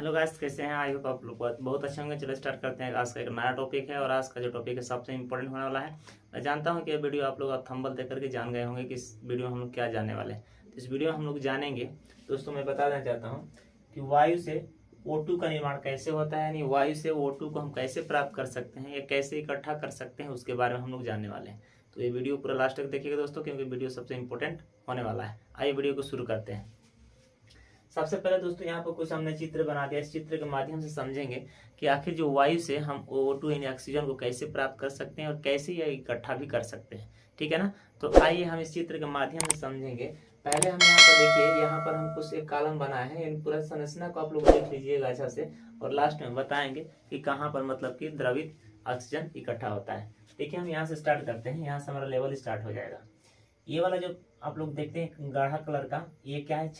Hello guys, कैसे हैं? I hope आप लोग बहुत अच्छे होंगे। चलो स्टार्ट करते हैं। आज का एक नया टॉपिक है और आज का जो टॉपिक है सबसे इंपॉर्टेंट होने वाला है। मैं जानता हूं कि ये वीडियो आप लोग थंबनेल देख करके जान गए होंगे कि इस वीडियो में हम लोग क्या जानने वाले हैं। तो इस वीडियो में हम लोग जानेंगे दोस्तों, मैं बता देना चाहता हूँ कि वायु से O2 का निर्माण कैसे होता है, यानी वायु से O2 को हम कैसे प्राप्त कर सकते हैं या कैसे इकट्ठा कर सकते हैं, उसके बारे में हम लोग जानने वाले हैं। तो ये वीडियो पूरा लास्ट तक देखिएगा दोस्तों, क्योंकि वीडियो सबसे इंपॉर्टेंट होने वाला है। आइए वीडियो को शुरू करते हैं। सबसे पहले दोस्तों यहाँ पर कुछ हमने चित्र बना दिया। इस चित्र के माध्यम से समझेंगे कि आखिर जो वायु से हम O2 यानी ऑक्सीजन को कैसे प्राप्त कर सकते हैं और कैसे यह इकट्ठा भी कर सकते हैं। ठीक है ना। तो आइए हम इस चित्र के माध्यम से समझेंगे। पहले हम यहाँ पर देखिए, यहाँ पर हम कुछ एक कॉलम बनाए हैं। इन पूरा संरचना को आप लोग देख लीजिएगा अच्छा से, और लास्ट में बताएंगे कि कहाँ पर मतलब कि द्रवित ऑक्सीजन इकट्ठा होता है। देखिए हम यहाँ से स्टार्ट करते हैं। यहाँ से हमारा लेवल स्टार्ट हो जाएगा। ये वाला जो आप लोग देखते हैं गाढ़ा कलर का, ये क्या है?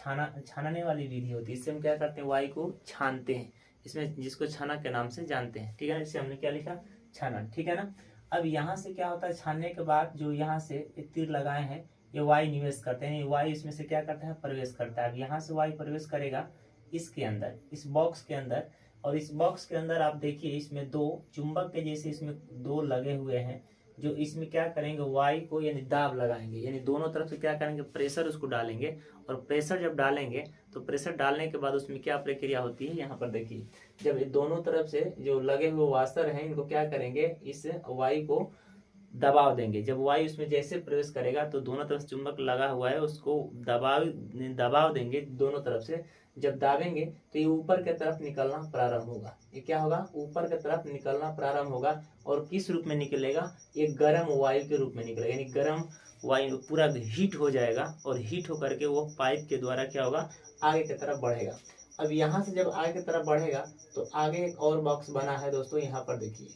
छानने वाली विधि होती है। इससे हम क्या करते हैं? वायु को छानते हैं इसमें, जिसको छाना के नाम से जानते हैं। ठीक है ना। इसे हमने क्या लिखा? छाना। ठीक है ना। अब यहाँ से क्या होता है? छानने के बाद जो यहाँ से एक तीर लगाए हैं, ये वायु निवेश करते हैं। वायु इसमें से क्या करता है? प्रवेश करता है। अब यहाँ से वायु प्रवेश करेगा इसके अंदर, इस बॉक्स के अंदर। और इस बॉक्स के अंदर आप देखिए, इसमें दो चुंबक के जैसे इसमें दो लगे हुए हैं, जो इसमें क्या करेंगे? वायु को यानी दाब लगाएंगे, यानी दोनों तरफ से क्या करेंगे? प्रेशर उसको डालेंगे। और प्रेशर जब डालेंगे तो प्रेशर डालने के बाद उसमें क्या प्रक्रिया होती है? यहाँ पर देखिए, जब ये दोनों तरफ से जो लगे हुए वाशर हैं, इनको क्या करेंगे? इस वायु को दबाव देंगे। जब वायु इसमें जैसे प्रवेश करेगा तो दोनों तरफ चुंबक लगा हुआ है, उसको दबाव देंगे दोनों तरफ से। जब दाबेंगे तो ये ऊपर की तरफ निकलना प्रारंभ होगा। ये क्या होगा? ऊपर की तरफ निकलना प्रारंभ होगा। और किस रूप में निकलेगा? ये गर्म वायु के रूप में निकलेगा, यानी गर्म वायु पूरा हीट हो जाएगा। और हीट होकर के वो पाइप के द्वारा क्या होगा? आगे की तरफ बढ़ेगा। अब यहाँ से जब आगे की तरफ बढ़ेगा तो आगे एक और बॉक्स बना है दोस्तों, यहाँ पर देखिए।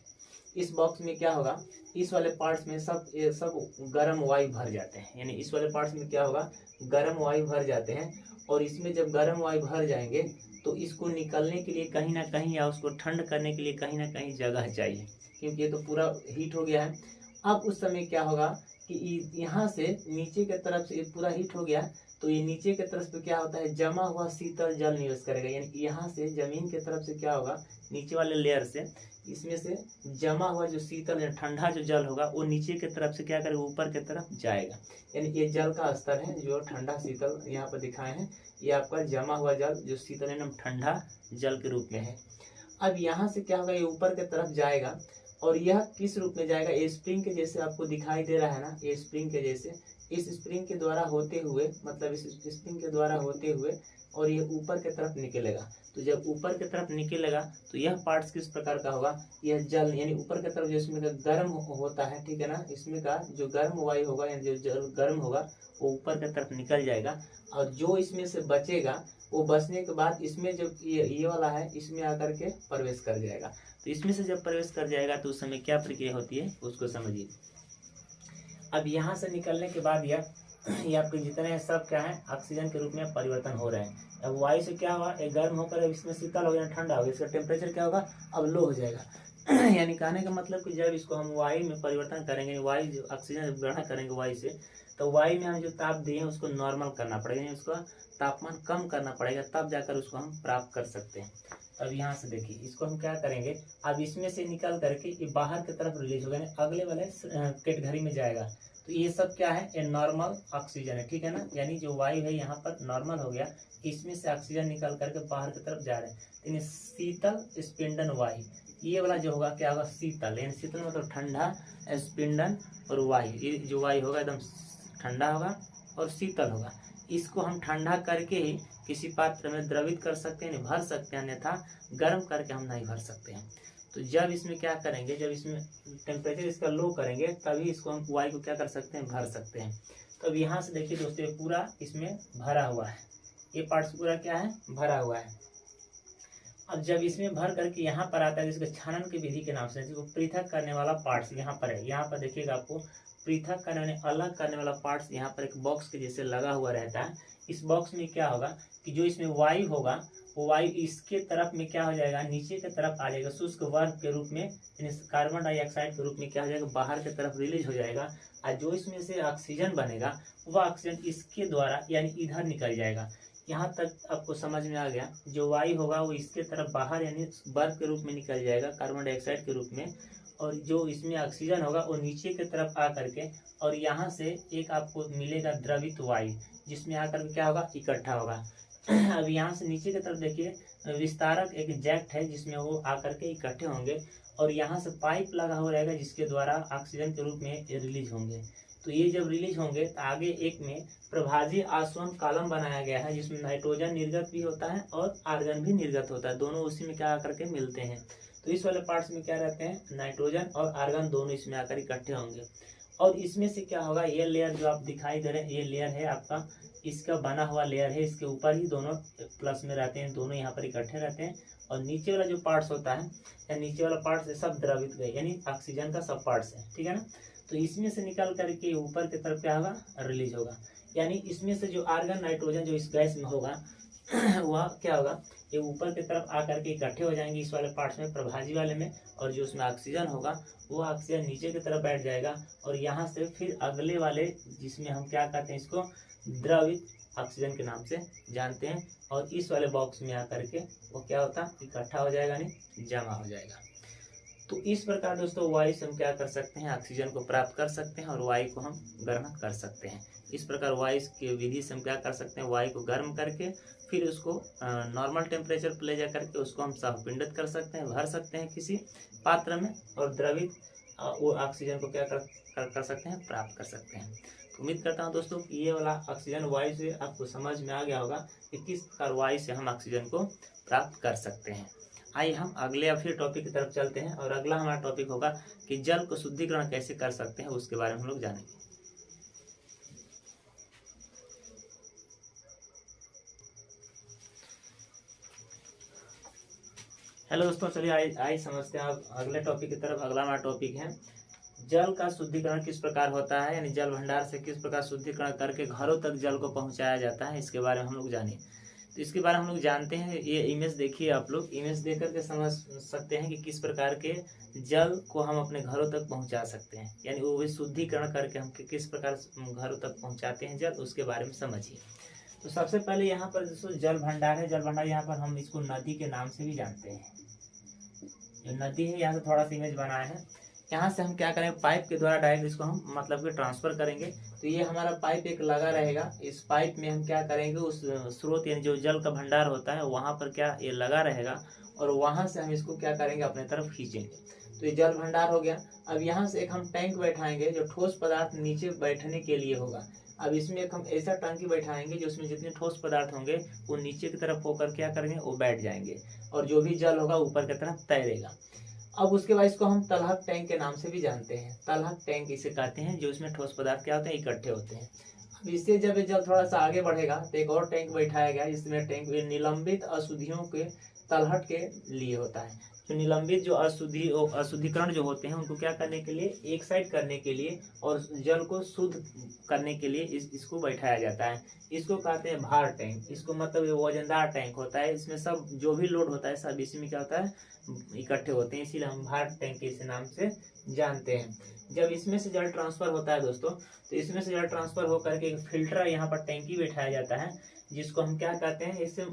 इस बॉक्स में क्या होगा? इस वाले पार्ट्स में सब गर्म वायु भर जाते हैं, यानी इस वाले पार्ट्स में क्या होगा? गर्म वायु भर जाते हैं। और इसमें जब गर्म वायु भर जाएंगे तो इसको निकलने के लिए कहीं ना कहीं, या उसको ठंड करने के लिए कहीं ना कहीं जगह चाहिए, क्योंकि ये तो पूरा हीट हो गया है। अब उस समय क्या होगा कि यहाँ से नीचे की तरफ से पूरा हीट हो गया, तो ये नीचे की तरफ पे क्या होता है? जमा हुआ शीतल जल निवेश करेगा। यानी यहाँ से जमीन की तरफ से क्या होगा? नीचे वाले लेयर से इसमें से जमा हुआ जो शीतल या ठंडा जो जल होगा, वो नीचे की तरफ से क्या करेगा? ऊपर की तरफ जाएगा। यानी ये जल का स्तर है जो ठंडा शीतल यहाँ पर दिखाए हैं। ये आपका जमा हुआ जल जो शीतल एकदम ठंडा जल के रूप में है। अब यहाँ से क्या होगा? ये ऊपर की तरफ जाएगा। और यह किस रूप में जाएगा? ये स्प्रिंग के जैसे आपको दिखाई दे रहा है ना, ये स्प्रिंग के जैसे। इस स्प्रिंग के द्वारा होते हुए, मतलब इस स्प्रिंग के द्वारा होते हुए, और ये ऊपर की तरफ निकलेगा। तो जब ऊपर की तरफ निकलेगा तो यह पार्ट्स किस प्रकार का होगा? यह जल, यानी ऊपर की तरफ जो इसमें का गर्म होता है, ठीक है ना, इसमें का जो गर्म वायु होगा, यानी जो जल गर्म होगा, वो ऊपर की तरफ निकल जाएगा। और जो इसमें से बचेगा, वो बचने के बाद इसमें जो ये वाला है, इसमें आकर के प्रवेश कर जाएगा। तो इसमें से जब प्रवेश कर जाएगा तो उस समय क्या प्रक्रिया होती है उसको समझिए। अब यहाँ से निकलने के बाद ये आपके जितने हैं सब क्या है? ऑक्सीजन के रूप में परिवर्तन हो रहे हैं। अब वायु से क्या हुआ? एक गर्म होकर अब इसमें शीतल हो गया, ठंडा हो गया। इसका टेम्परेचर क्या होगा? अब लो हो जाएगा। यानी कहने का मतलब कि जब इसको हम वायु में परिवर्तन करेंगे, वायु जो ऑक्सीजन ग्रहण करेंगे वायु से, तो वायु में हम जो ताप दिए हैं उसको नॉर्मल करना पड़ेगा, यानी उसका तापमान कम करना पड़ेगा, तब जाकर उसको हम प्राप्त कर सकते हैं। अब यहाँ से देखिए, इसको हम क्या करेंगे? अब इसमें से निकल करके ये बाहर की तरफ रिलीज होगा, यानी अगले वाले कैटेगरी में जाएगा। तो ये सब क्या है? ये नॉर्मल ऑक्सीजन है, ठीक है ना। यानी जो वायु है यहाँ पर नॉर्मल हो गया, इसमें से ऑक्सीजन निकल करके बाहर की तरफ जा रहे हैं। यानी शीतल स्पिंडन वायु, ये वाला जो होगा क्या होगा? शीतल, यानी शीतल मतलब ठंडा, स्पिंडन और वायु, ये जो वायु होगा एकदम ठंडा होगा और शीतल होगा। इसको हम ठंडा करके ही किसी पात्र में द्रवित कर सकते हैं, भर सकते हैं, अन्यथा गर्म करके हम नहीं भर सकते हैं। तो जब इसमें क्या करेंगे? जब इसमें टेम्परेचर इसका लो करेंगे, तभी इसको हम वायु को क्या कर सकते हैं? भर सकते हैं। तो अब यहाँ से देखिए दोस्तों, पूरा इसमें भरा हुआ है, ये पार्ट्स पूरा क्या है? भरा हुआ है। अब जब इसमें भर करके यहाँ पर आता है, जिसको छानन की विधि के नाम से, जिसको पृथक करने वाला पार्ट्स यहाँ पर है। यहाँ पर देखिएगा, आपको पृथक करने, अलग करने वाला पार्ट्स यहाँ पर एक बॉक्स के जैसे लगा हुआ रहता है। इस बॉक्स में क्या होगा कि जो इसमें वायु होगा, वो वायु इसके तरफ में क्या हो जाएगा? नीचे की तरफ आ जाएगा, शुष्क वर्ग के रूप में, यानी कार्बन डाइऑक्साइड के रूप में क्या हो जाएगा? बाहर की तरफ रिलीज हो जाएगा। और जो इसमें से ऑक्सीजन बनेगा, वह ऑक्सीजन इसके द्वारा यानी इधर निकल जाएगा। यहाँ तक आपको समझ में आ गया। जो वायु होगा वो इसके तरफ बाहर यानी बर्फ के रूप में निकल जाएगा, कार्बन डाइऑक्साइड के रूप में, और जो इसमें ऑक्सीजन होगा वो नीचे की तरफ आ करके और यहाँ से एक आपको मिलेगा द्रवित वायु, जिसमें आकर क्या होगा, इकट्ठा होगा। अब यहाँ से नीचे की तरफ देखिए विस्तारक एक जैक्ट है जिसमें वो आकर के इकट्ठे होंगे और यहाँ से पाइप लगा हुआ रहेगा जिसके द्वारा ऑक्सीजन के रूप में रिलीज होंगे। तो ये जब रिलीज होंगे तो आगे एक में प्रभाजी आसवन कॉलम बनाया गया है जिसमें नाइट्रोजन निर्गत भी होता है और आर्गन भी निर्गत होता है, दोनों उसी में क्या आकर के मिलते हैं। तो इस वाले पार्ट्स में क्या रहते हैं, नाइट्रोजन और आर्गन दोनों इसमें आकर इकट्ठे होंगे। और इसमें से क्या होगा, ये लेयर जो आप दिखाई दे रहे हैं ये लेयर है आपका, इसका बना हुआ लेयर है, इसके ऊपर ही दोनों प्लस में रहते हैं, दोनों यहाँ पर इकट्ठे रहते हैं। और नीचे वाला जो पार्ट्स होता है या नीचे वाला पार्ट्स है सब द्रवित गए यानी ऑक्सीजन का सब पार्ट्स है, ठीक है ना। तो इसमें से निकल करके ऊपर की तरफ क्या होगा, रिलीज होगा। यानी इसमें से जो आर्गन नाइट्रोजन जो इस गैस में होगा वह क्या होगा, ये ऊपर की तरफ आकर के इकट्ठे हो जाएंगे इस वाले पार्ट्स में, प्रभाजी वाले में, और जो उसमें ऑक्सीजन होगा वो ऑक्सीजन नीचे की तरफ बैठ जाएगा और यहाँ से फिर अगले वाले जिसमें हम क्या कहते हैं इसको द्रवित ऑक्सीजन के नाम से जानते हैं, और इस वाले बॉक्स में आकर के वो क्या होता, इकट्ठा हो जाएगा नहीं जमा हो जाएगा। तो इस प्रकार दोस्तों वायु से हम क्या कर सकते हैं, ऑक्सीजन को प्राप्त कर सकते हैं और वायु को हम ग्रहण कर सकते हैं। इस प्रकार वायु की विधि से हम क्या कर सकते हैं, वायु को गर्म करके फिर उसको नॉर्मल टेम्परेचर पर ले जा करके उसको हम सहपिंडित कर सकते हैं, भर सकते हैं किसी पात्र में और द्रवित वो ऑक्सीजन को क्या कर सकते हैं, प्राप्त कर सकते हैं। तो उम्मीद करता हूँ दोस्तों कि ये वाला ऑक्सीजन वायु से आपको समझ में आ गया होगा कि किस प्रकार वायु से हम ऑक्सीजन को प्राप्त कर सकते हैं। आइए हम अगले या फिर टॉपिक की तरफ चलते हैं और अगला हमारा टॉपिक होगा कि जल को शुद्धिकरण कैसे कर सकते हैं, उसके बारे में हम लोग जानेंगे। हेलो दोस्तों, चलिए आइए समझते हैं अगले टॉपिक की तरफ। अगला हमारा टॉपिक है जल का शुद्धिकरण किस प्रकार होता है, यानी जल भंडार से किस प्रकार शुद्धिकरण करके घरों तक जल को पहुंचाया जाता है, इसके बारे में हम लोग जानें। तो इसके बारे में हम लोग जानते हैं, ये इमेज देखिए आप लोग, इमेज देख करके समझ सकते हैं कि किस प्रकार के जल को हम अपने घरों तक पहुंचा सकते हैं, यानी वो भी शुद्धिकरण करके हम किस प्रकार घरों तक पहुंचाते हैं जल, उसके बारे में समझिए। तो सबसे पहले यहाँ पर दोस्तों जल भंडार है, जल भंडार यहाँ पर हम इसको नदी के नाम से भी जानते हैं। जो नदी है यहाँ से थोड़ा सा इमेज बनाया है, यहाँ से हम क्या करेंगे, पाइप के द्वारा डायरेक्ट इसको हम मतलब कि ट्रांसफर करेंगे। तो ये हमारा पाइप एक लगा रहेगा, इस पाइप में हम क्या करेंगे, उस स्रोत यानी जो जल का भंडार होता है वहाँ पर क्या ये लगा रहेगा और वहाँ से हम इसको क्या करेंगे, अपने तरफ खींचेंगे। तो ये जल भंडार हो गया। अब यहाँ से एक हम टैंक बैठाएंगे जो ठोस पदार्थ नीचे बैठने के लिए होगा। अब इसमें एक हम ऐसा टंकी बैठाएंगे जो उसमें जितने ठोस पदार्थ होंगे वो नीचे की तरफ होकर क्या करेंगे, वो बैठ जाएंगे और जो भी जल होगा ऊपर की तरफ तैरेगा। अब उसके बाद इसको हम तलहट टैंक के नाम से भी जानते हैं, तलहट टैंक इसे कहते हैं, जो इसमें ठोस पदार्थ क्या होते हैं, इकट्ठे होते हैं। अब इससे जब ये जल थोड़ा सा आगे बढ़ेगा तो एक और टैंक बैठाया गया, जिसमें टैंक निलंबित अशुद्धियों के तलहट के लिए होता है। जो निलंबित जो अशुद्धिकरण जो होते हैं उनको क्या करने के लिए, एक साइड करने के लिए और जल को शुद्ध करने के लिए इसको बैठाया जाता है। इसको कहते हैं भार टैंक। इसको मतलब ये वजनदार टैंक होता है, इसमें सब जो भी लोड होता है सब इसी में क्या होता है, इकट्ठे होते हैं, इसीलिए हम भार टैंक के इस नाम से जानते हैं। जब इसमें से जल ट्रांसफर होता है दोस्तों, तो इसमें से जल ट्रांसफर होकर के एक फिल्टर यहाँ पर टैंकी बैठाया जाता है, जिसको हम क्या कहते हैं, इससे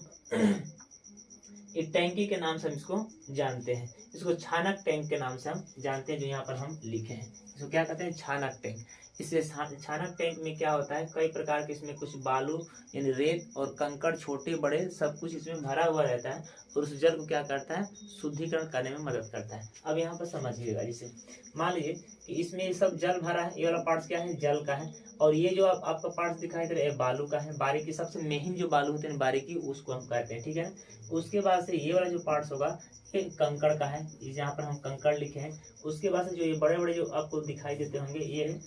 एक टैंकी के नाम से हम इसको जानते हैं। इसको छानक टैंक के नाम से हम जानते हैं, जो यहाँ पर हम लिखे हैं। इसको क्या कहते हैं, छानक टैंक। इससे छानक टैंक में क्या होता है, कई प्रकार के इसमें कुछ बालू यानी रेत और कंकड़ छोटे बड़े सब कुछ इसमें भरा हुआ रहता है और उस जल को क्या करता है, शुद्धिकरण करने में मदद करता है। अब यहाँ पर समझिएगा, जैसे मान लीजिए कि इसमें ये सब जल भरा है, ये वाला पार्ट क्या है, जल का है, और ये जो आपका पार्ट दिखाई दे रहा है बालू का है। बारीकी सबसे मेन जो बालू होते हैं बारीकी, उसको हम कहते हैं, ठीक है ना। उसके बाद से ये वाला जो पार्ट्स होगा ये कंकड़ का है, यहाँ पर हम कंकड़ लिखे हैं। उसके बाद से जो ये बड़े बड़े जो आपको दिखाई देते होंगे ये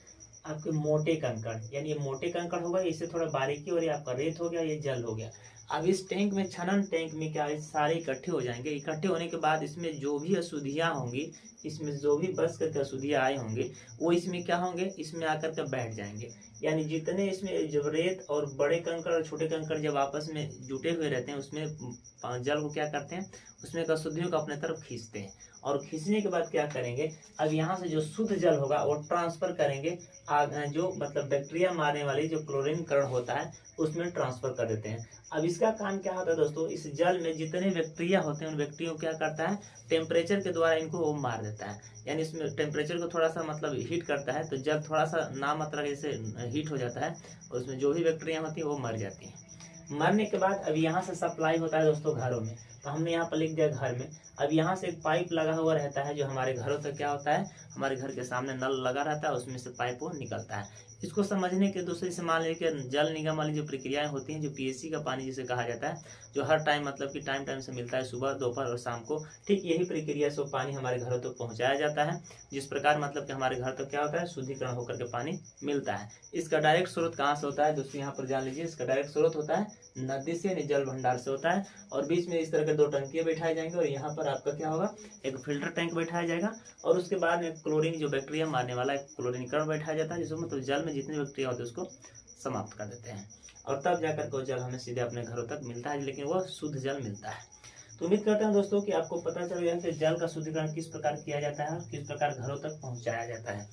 आपके मोटे कंकड़, यानी ये मोटे कंकड़ होगा, इससे थोड़ा बारीकी, और ये आपका रेत हो गया, ये जल हो गया। अब इस टैंक में, छनन टैंक में क्या है, सारे इकट्ठे हो जाएंगे। इकट्ठे होने के बाद इसमें जो भी अशुद्धियाँ होंगी, इसमें जो भी बस करके अशुद्धियाँ आए होंगे वो इसमें क्या होंगे, इसमें आकर के बैठ जाएंगे। यानी जितने इसमें जब रेत और बड़े कंकड़ और छोटे कंकड़ जब आपस में जुटे हुए रहते हैं, उसमें जल को क्या करते हैं, उसमें अशुद्धियों को अपने तरफ खींचते हैं। और खींचने के बाद क्या करेंगे, अब यहाँ से जो शुद्ध जल होगा वो ट्रांसफर करेंगे जो मतलब बैक्टीरिया मारने वाली जो क्लोरीन कण होता है, उसमें ट्रांसफर कर देते हैं। अब इसका काम क्या होता है दोस्तों, इस जल में जितने बैक्टीरिया होते हैं उन बैक्टीरिया को क्या करता है, टेम्परेचर के द्वारा इनको वो मार देता है। यानी इसमें टेम्परेचर को थोड़ा सा मतलब हीट करता है, तो जल थोड़ा सा नामात्रा जैसे हीट हो जाता है, उसमें जो भी बैक्टीरिया होती है वो मर जाती है। मरने के बाद अब यहाँ से सप्लाई होता है दोस्तों घरों में, तो हमने यहाँ पर लिख दिया घर में। अब यहाँ से एक पाइप लगा हुआ रहता है जो हमारे घरों तक क्या होता है, हमारे घर के सामने नल लगा रहता है, उसमें से पाइप वो निकलता है। इसको समझने के दूसरे से मान लीजिए कि जल निगम वाली जो प्रक्रियाएं होती हैं, जो पीएससी का पानी जिसे कहा जाता है, जो हर टाइम मतलब कि टाइम टाइम से मिलता है, सुबह दोपहर और शाम को, ठीक यही प्रक्रिया से पानी हमारे घरों तक पहुंचाया जाता है। जिस प्रकार मतलब कि हमारे घर तक क्या होता है, शुद्धिकरण होकर के पानी मिलता है। इसका डायरेक्ट स्रोत कहाँ से होता है दोस्तों, यहाँ पर जान लीजिए। इसका डायरेक्ट स्रोत होता है नदी से, यानी जल भंडार से होता है, और बीच में इस तरह के दो टंकियां बैठाए जाएंगे, और यहाँ पर आपका क्या होगा, एक फिल्टर टैंक बैठाया जाएगा, और उसके बाद में क्लोरीन जो बैक्टीरिया मारने वाला एक क्लोरीनीकरण बैठाया जाता है, जिसमें मतलब जल में जितने बैक्टीरिया होते हैं उसको समाप्त कर देते हैं, और तब जाकर के जल हमें सीधे अपने घरों तक मिलता है, लेकिन वह शुद्ध जल मिलता है। तो उम्मीद करते हैं दोस्तों कि आपको पता चल गया कि जल का शुद्धिकरण किस प्रकार किया जाता है और किस प्रकार घरों तक पहुंचाया जाता है।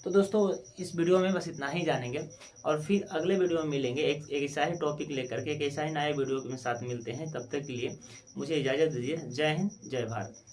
तो दोस्तों इस वीडियो में बस इतना ही जानेंगे, और फिर अगले वीडियो में मिलेंगे एक ऐसा ही टॉपिक लेकर के, एक ऐसा ही नए वीडियो के साथ मिलते हैं। तब तक के लिए मुझे इजाज़त दीजिए। जय हिंद, जय भारत।